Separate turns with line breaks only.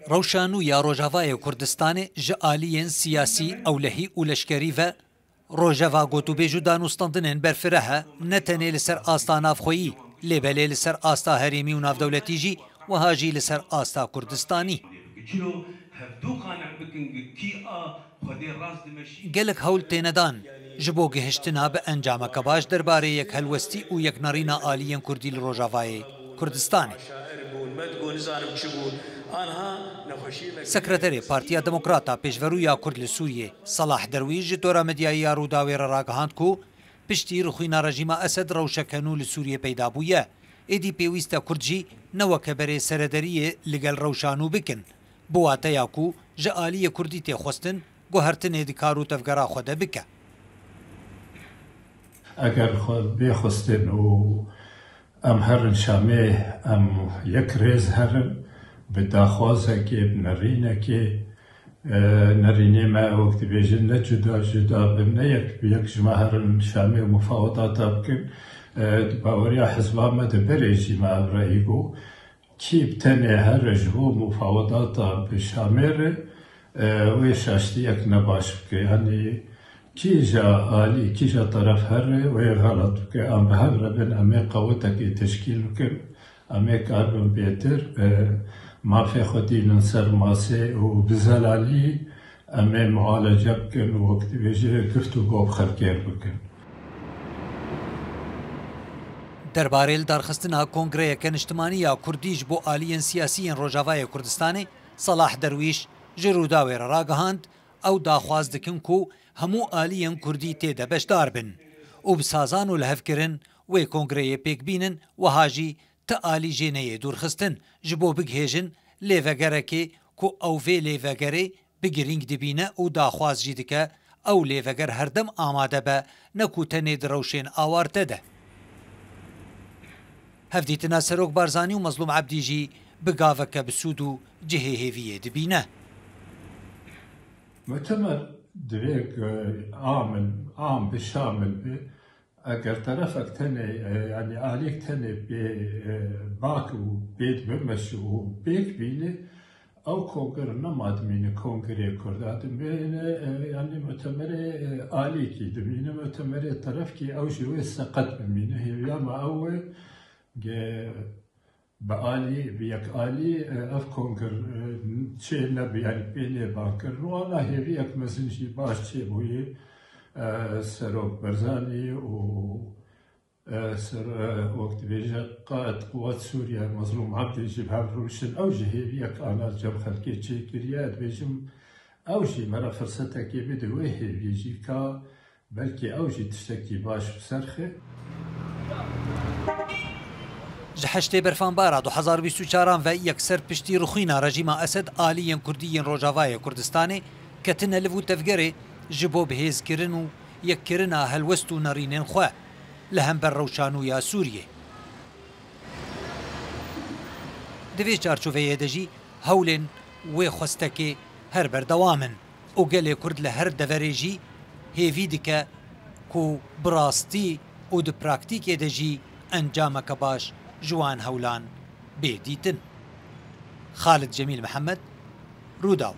روشانو یا روجاوای کردستان جالیین سیاسی اولهی و لشکری و روجاوا گوتو بیجو دانوستاندنین برفره نتنه لسر آستا نافخویی لبله لسر آستا هریمی و ناف دولتی جی و هاجی لسر آستا کردستانی گلک هول تیندان جبو گهشتنا به انجام کباش درباره یک هلوستی و یک نرینا آلیین کردی لروجاوای کردستانی سکرتری پارتیا دموکراتا پیشورویا کرد لسوریه صلاح درویش دورا مدیایی روداوی راگهاند کو پشتی رخوینا رژیم اسد روشکنو لسوریه پیدا بویه ایدی پیویستا کردجی نو کبره سردریه لگل روشانو بکن بواتا یاکو جالی کردی تی خوستن گوهرتن ادکارو تفگرا خوده بکه
اگر خود بخستن و ام هرن شامه ام یک ریز هرن به داخوازه که نرینه که نرینه ما وقت بیجن نه جدا بمنه یک جمع هرن شامه مفاوضات بکن باوریا حزبا ما دبریجی ما ابرایگو کی بتنه هر جهو مفاوضات بشامه ویش اشتی یک نباش بکه یعنی کی جا آلی کی جا طرف هر وی غلط بکه ام هر ربن امی قوتکی تشکیل بکن امی کاربن بیتر ما في خدي ننصر ماسي وبزلالي أمام معالجة بكن وقت بيجي كفتو قوب خلقير بكن
درباره دارخستنا کنگره کنشتمانی یا کردیج بو آلیین سیاسیین روجاوای کردستانی صلاح درویش جروداوی راگهاند او داخواز دکن کو همو آلیین کردی تیده بشدار بن و بسازان و لحف کرن و کنگره پیک بینن و هاجی تا آلی جینه دورخستن جبو بگهیجن لیوگره که او وی لیوگره بگرینگ دبینه و داخواز جیدکه او لیوگر هردم آماده به نکو تنید روشین آوارته ده. هفدیتنا سروک بارزانی و مظلوم عبدی جی بگاوکه بسودو جهه هیویه دبینه.
متمر دویک عام بشامل به اگر طرفك تني يعني عليك تني باك وبيت بمش وبيك بيني او كونغر نماد مين كونغري كردات بين يعني متمري عليكي دمين متمري طرفكي او شوي سقط مين هي يا ما او بآلي بيك آلي اف كونغر شيء نبي يعني بيني باكر والله هي بيك مثلا شي باش شي بوي سروك برزاني و وقت بيجا قائد قوات سوريا مظلوم عبد يجيب هافروشن أوجه هيك أنا جاب خلقي تشيكريات بيجم أوجي مرة فرصتها كي بدو بيجي كا بلكي أوجي تشتكي باش بسرخه
جحشتي برفان بارا 2024 و يكسر پشتی رخينا رژیم اسد آلیین کردیین روجاوای کردستانی کتن لفو تفگره جبو بهیز کرن و یک کرنا هلوستو نرینن خواه لهم بر روشانو یا سوریه دوی چارچوه دجی هولن و خوستکه هر بردوامن او گل کرد لهر دوریجی هیوی دکه کو براستی او د پراکتیک دجی انجام کباش جوان هولان بیدیتن. خالد جمیل محمد، روداو.